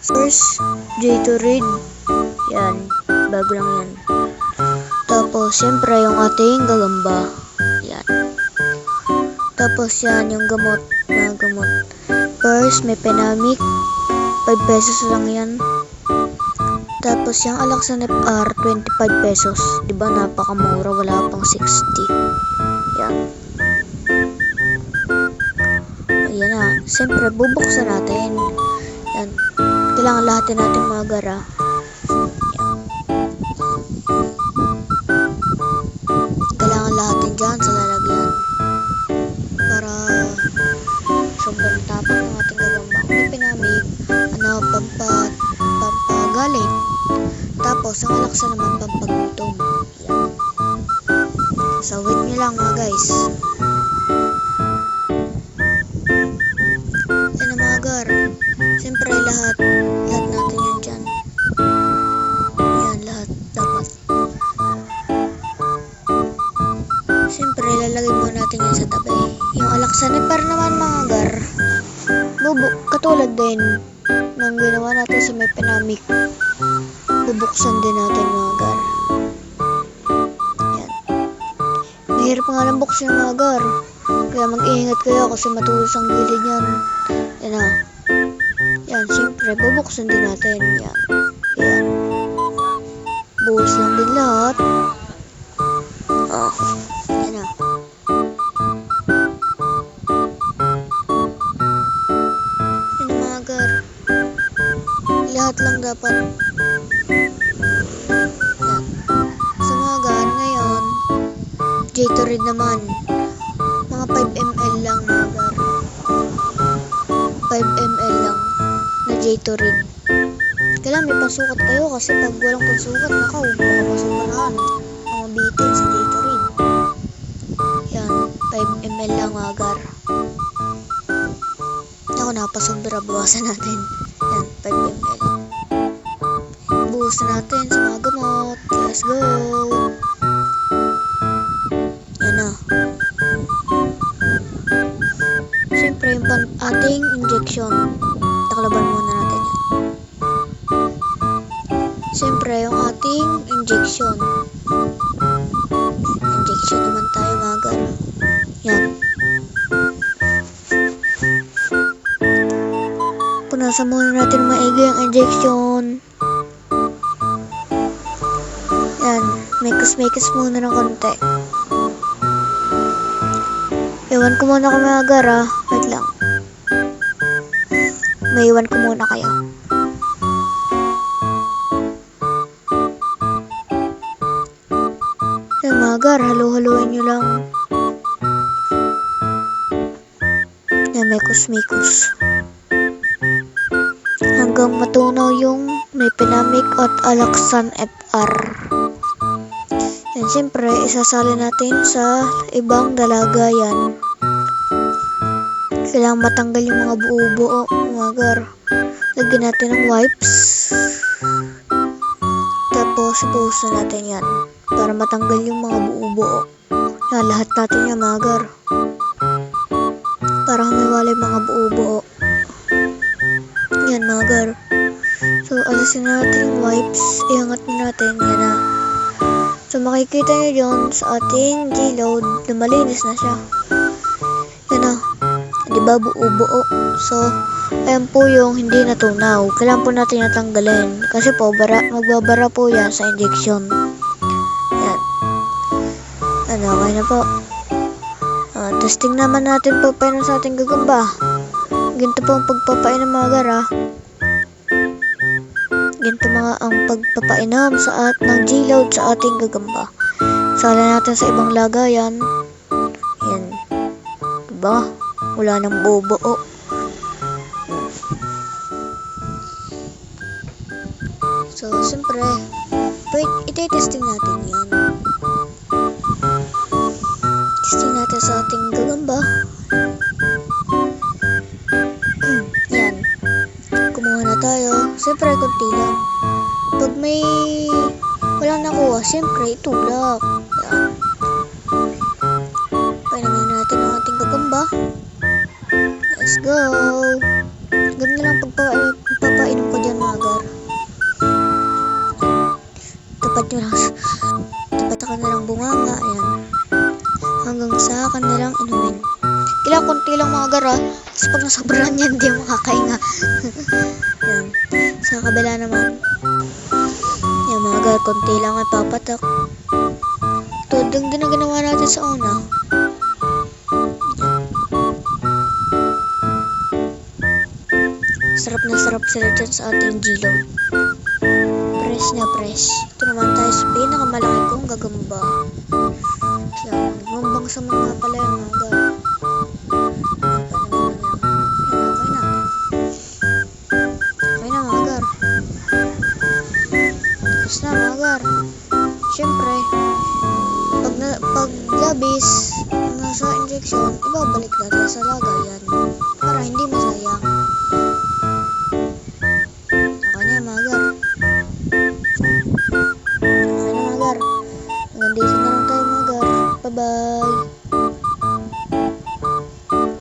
First, Gatorade. Yan, bago lang yan. Tapos, syempre, yung ating gagamba. Yan. Tapos, yan, yung gamot. Mga gamot. First, may Penamic. 5 pesos lang yan. Tapos, yung Alaxan FR, 25 pesos. Diba, napakamura. Wala pang 60. Yan. Ayan na. Siyempre, bubuksan natin. Yan. Kailangan lahatin natin mga gara. Yan. Kailangan lahatin dyan sa lalagyan. Para sobrang tapak ng ating gagamba. Kung may Penamic, pampagaling. Tapos, ang Alaxan naman pampagutom. Yan. So, wait nyo lang mga guys. Yan na mga gar. Siyempre, lahat natin yun dyan. Yan, lahat dapat. Siyempre, lalagay muna natin yan sa tabi. Yung Alaxan FR naman mga gar. Katulad din ng ginawa natin sa may Penamic. Bubuksan din natin mga gar. Yan. Mahirap nga lang buksan mga gar. Kaya mag-iingat kayo kasi matulos ang gilid yan. Yan na. Yan, siyempre, bubuksan din natin. Yan. Yan. Buhos lang din lahat. Yan na. Yan na mga gar. Lahat lang dapat. Yan. Sa mga gar, ngayon, Gatorade naman. Mga 5 ml lang mga gar. 5 ml lang na Gatorade. Kailangan may pasukat kayo kasi pag walang pasukat, nakaw, baka masupanahan mga bitin sa Gatorade. Yan, 5 ml lang mga gar. Ako napasobra, bawasan natin. Yan, 5 ml. Buhos natin sa mga gamot. Let's go! Yan na. Siyempre, yung ating injection. Taklaban muna natin yan. Siyempre, yung ating injection. Injection naman tayo mga gar. Yan. Punasan muna natin maigi yung injection. Yan. Mekos muna ng konti. Iwan ko muna kung mga gara. Wait lang. May iwan ko muna kayo. Yan mga gar, halo-haloin nyo lang. Yan, mekos. Hanggang matunaw yung may Penamic at Alaxan FR. Yan, siyempre, isasali natin sa ibang dalaga yan. Kailangan matanggal yung mga buo-buo, mga gar. Lagyan natin ng wipes. Tapos, buhusan natin yan. Para matanggal yung mga buo-buo. Yan, lahat natin yan, mga gar. Para humiwala yung mga buo-buo. Yan, mga gar. So, alisin natin yung wipes. Iangat natin. Yan na. So, makikita nyo dyan sa ating G-load na malinis na siya. Yan na. Diba, buo-buo. So, ayan po yung hindi natunaw. Kailangan po natin natanggalin. Kasi po, magbabara po yan sa injection. Yan. Ano, okay na po. Testing naman natin pagpainom sa ating gagamba. Ganito po ang pagpapain ng mga gara. Ganito mga ang pagpapainom ng G-load sa ating gagamba. Sala natin sa ibang lagayan. Yan. Diba? Wala nang buo-buo. So, siyempre, iti-testing natin yan. Testing natin sa ating gagamba. Yan. Kumuha na tayo. Siyempre, kunti lang. Pag may walang nakuha, siyempre, itulak. Yan. Painamin natin ang ating gagamba. Let's go! Ganun lang pagpapainom ko dyan nyo lang. Tapat sa kanilang bunganga. Ayan. Hanggang sa kanilang inumin. Kailangan konti lang mga gar ha. Kasi pag nasobrahan yan, hindi makakainga. Yan. Sa kabila naman. Yan mga gar, konti lang at papatak. Ito, din na ginawa natin sa una. Sarap na sarap sila dyan sa ating G-load. Press na press. Ito naman tayo sa pinakamalaki kong gagamba. Yan, gumbang sa mga pala yan mga gar. Tapos na mga gar. Siyempre, pag labis nasa injection, ibabalik natin sa lagayan para hindi masayang. Okay na mga gar. Okay na mga gar. Hanggang dito na lang tayo mga gar. Bye bye.